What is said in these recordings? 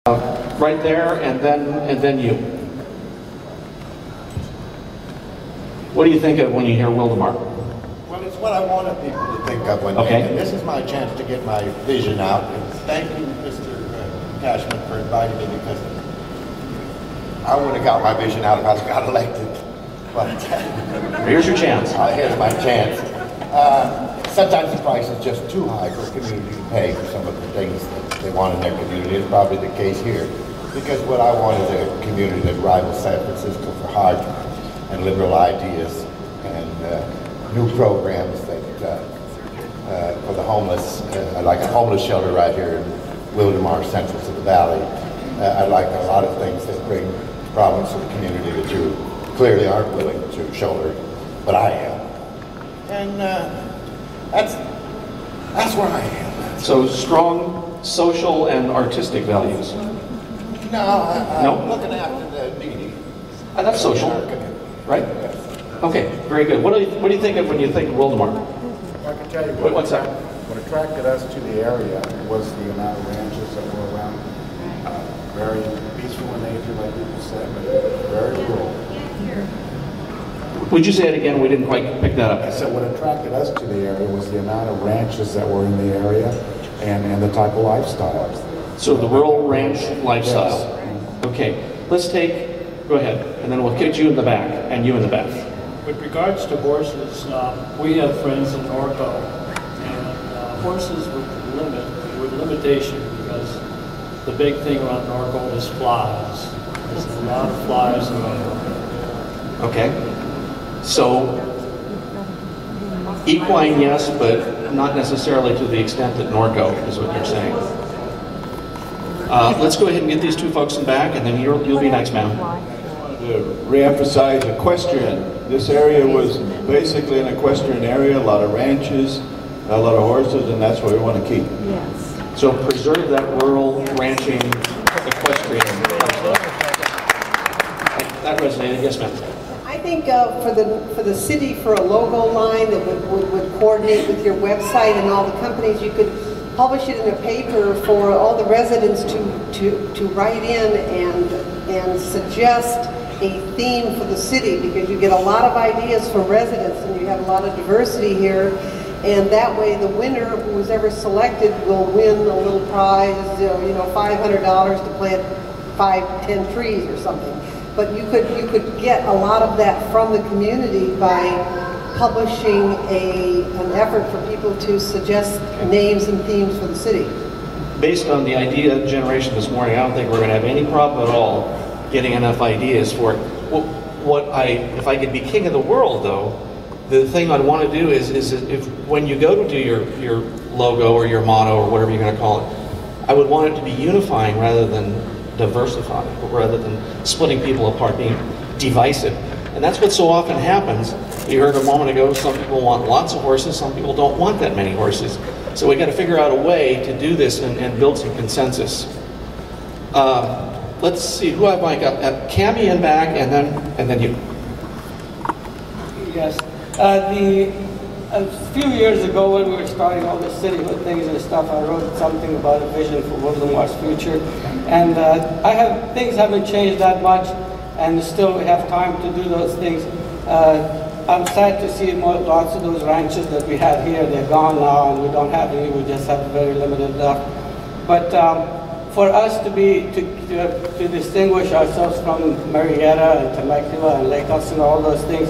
Right there, and then you. What do you think of when you hear Wildomar? Well, it's what I wanted people to think of when okay. And this is my chance to get my vision out. And thank you, Mr. Cashman, for inviting me, because I would have got my vision out if I got elected. But here's your chance. Here's my chance. Sometimes the price is just too high for a community to pay for some of the things that they want in their community. It's probably the case here. Because what I want is a community that rivals San Francisco for heart and liberal ideas and new programs that for the homeless, like a homeless shelter right here in Wildomar, central to the valley. I like a lot of things that bring problems to the community that you clearly aren't willing to shoulder, but I am. And that's where I am. So strong social and artistic values. No, I'm looking after the needy. That's social, right? Okay, very good. What do you think of when you think of Wildomar? I can tell you what's that? What attracted us to the area was the amount of ranches that were around. Very peaceful in nature, like people said, but very rural. Would you say it again? We didn't quite pick that up. I said what attracted us to the area was the amount of ranches that were in the area and the type of lifestyle. So the rural ranch lifestyle. Yes. Okay, let's go ahead, and then we'll get you in the back, and you in the back. With regards to horses, we have friends in Norco, and horses with limitation, because the big thing around Norco is flies. There's a lot of flies around. Okay. So, equine, yes, but not necessarily to the extent that Norco is what you're saying. Let's go ahead and get these two folks in back, and then you'll be next, ma'am. To re-emphasize equestrian. This area was basically an equestrian area, a lot of ranches, a lot of horses, and that's what we want to keep. Yes. So preserve that rural ranching equestrian. That resonated, yes, ma'am. I think for the city, for a logo line that would coordinate with your website and all the companies, you could publish it in a paper for all the residents to write in and suggest a theme for the city, because you get a lot of ideas from residents and you have a lot of diversity here, and that way the winner, who was ever selected, will win a little prize, $500 to plant 5-10 trees or something. But you could get a lot of that from the community by publishing an effort for people to suggest names and themes for the city. Based on the idea generation this morning, I don't think we're going to have any problem at all getting enough ideas for it. If I could be king of the world, though, the thing I'd want to do is if when you go to do your logo or your motto or whatever you're going to call it, I would want it to be unifying rather than diversifying, rather than splitting people apart, being divisive. And that's what so often happens. You heard a moment ago, some people want lots of horses, some people don't want that many horses. So we got to figure out a way to do this and build some consensus. Let's see, who have I got? Cammie in back, and then you. Yes. A few years ago, when we were starting all the cityhood things and stuff, I wrote something about a vision for Wildomar's future. And things haven't changed that much, and still we have time to do those things. I'm sad to see lots of those ranches that we had here, they're gone now, and we don't have any, we just have very limited left. But for us to distinguish ourselves from Marietta and Temecula and Lake Hudson, all those things,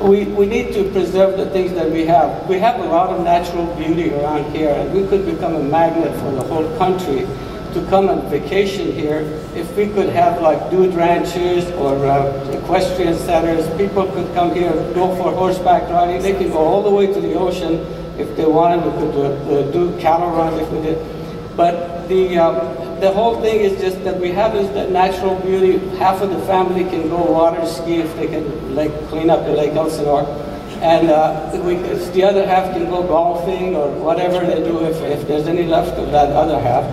we need to preserve the things that we have. We have a lot of natural beauty around here, and we could become a magnet for the whole country to come and vacation here. If we could have like dude ranches or equestrian centers, people could come here, go for horseback riding. They could go all the way to the ocean if they wanted. We could do cattle runs if we did. But the whole thing is just that we have is that natural beauty. Half of the family can go water ski if they can clean up the Lake Elsinore. And the other half can go golfing or whatever they do if there's any left of that other half.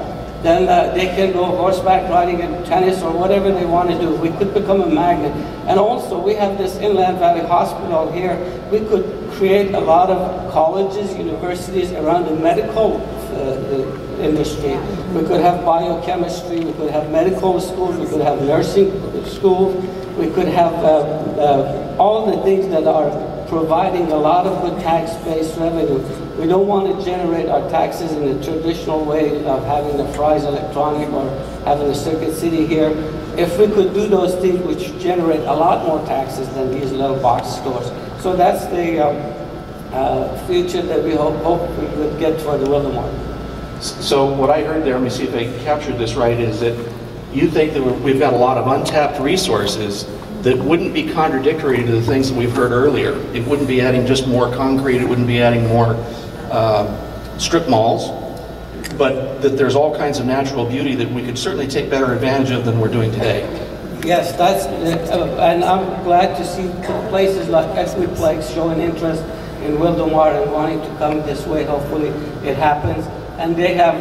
Then they can go horseback riding and tennis or whatever they want to do. We could become a magnet. And also, we have this Inland Valley Hospital here. We could create a lot of colleges, universities around the medical industry. We could have biochemistry, we could have medical schools, we could have nursing schools, we could have all the things that are providing a lot of good tax-based revenue. We don't want to generate our taxes in the traditional way of having the Fry's Electronic or having the Circuit City here. If we could do those things which generate a lot more taxes than these little box stores. So that's the future that we hope we would get for the Wildomar. So what I heard there, let me see if I captured this right, is that you think that we've got a lot of untapped resources that wouldn't be contradictory to the things that we've heard earlier. It wouldn't be adding just more concrete, it wouldn't be adding more strip malls, but that there's all kinds of natural beauty that we could certainly take better advantage of than we're doing today. Yes, that's, and I'm glad to see places like Equiplex showing interest in Wildomar and wanting to come this way. Hopefully it happens. And they have,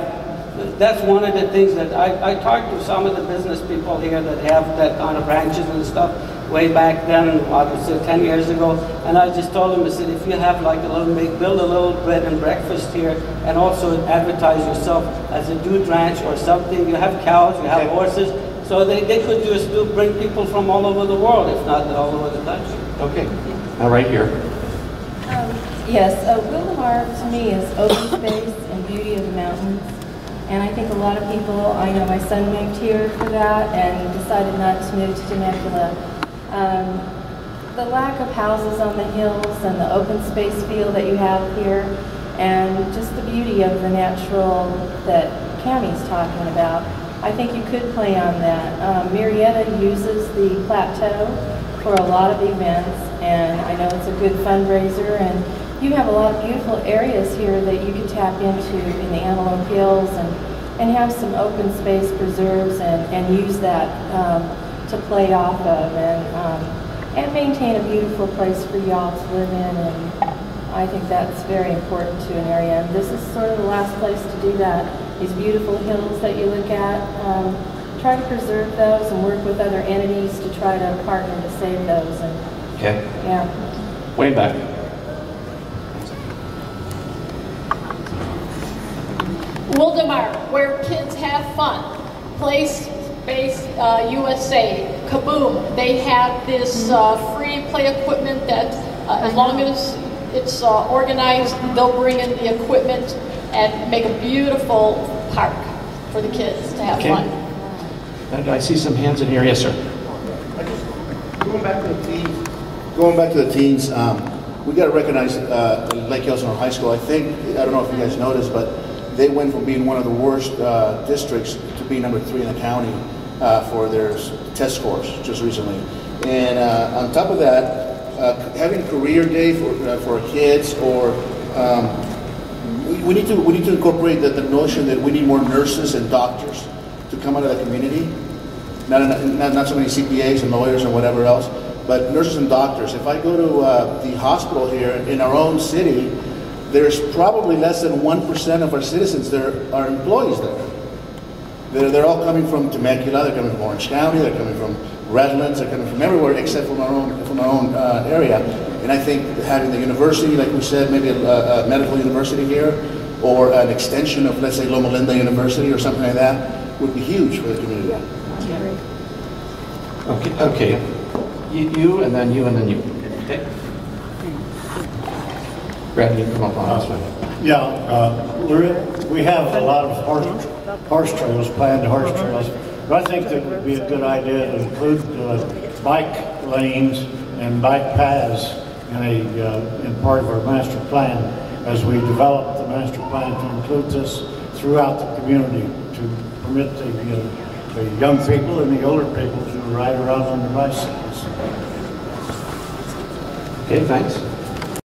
that's one of the things that I talked to some of the business people here that have that kind of branches and stuff way back then, I would say 10 years ago. And I just told them, I said, if you have like a little, build a little bread and breakfast here and also advertise yourself as a dude ranch or something. You have cows, you have horses. So they could just bring people from all over the world, if not all over the country. Okay, now right here. Yes, Wildomar to me is open space and beauty of the mountains. And I think a lot of people, I know my son moved here for that and decided not to move to Temecula. The lack of houses on the hills and the open space feel that you have here and just the beauty of the natural that Cammie's talking about, I think you could play on that. Murrieta uses the plateau for a lot of events, and I know it's a good fundraiser, and you have a lot of beautiful areas here that you could tap into in the Antelope Hills and have some open space preserves and use that to play off of and maintain a beautiful place for y'all to live in, and I think that's very important to an area. And this is sort of the last place to do that. These beautiful hills that you look at, try to preserve those and work with other entities to try to partner to save those. And, okay. Yeah. Way back. Wildomar, where kids have fun. Place Space USA, Kaboom. They have this free play equipment that as long as it's organized, they'll bring in the equipment and make a beautiful park for the kids to have fun. And I see some hands in here. Yes, sir. Going back to the teens, we got to recognize Lake Elsinore High School. I don't know if you guys noticed, but they went from being one of the worst districts to being number 3 in the county for their test scores just recently. And on top of that, having a career day for kids, or we need to incorporate the notion that we need more nurses and doctors to come out of the community. Not so many CPAs and lawyers and whatever else, but nurses and doctors. If I go to the hospital here in our own city, there's probably less than 1% of our citizens that are employees there. They're all coming from Temecula, they're coming from Orange County, they're coming from Redlands, they're coming from everywhere except from our own area. And I think having the university, like we said, maybe a medical university here, or an extension of, let's say, Loma Linda University or something like that, would be huge for the community. Okay. You, and then you, and then you. Okay. Brad, you come up on this one. Yeah, we have a lot of horse trails, planned horse trails, but I think that would be a good idea to include bike lanes and bike paths in part of our master plan as we develop the master plan to include this throughout the community to permit the young people and the older people to ride around on their bicycles. Okay, thanks.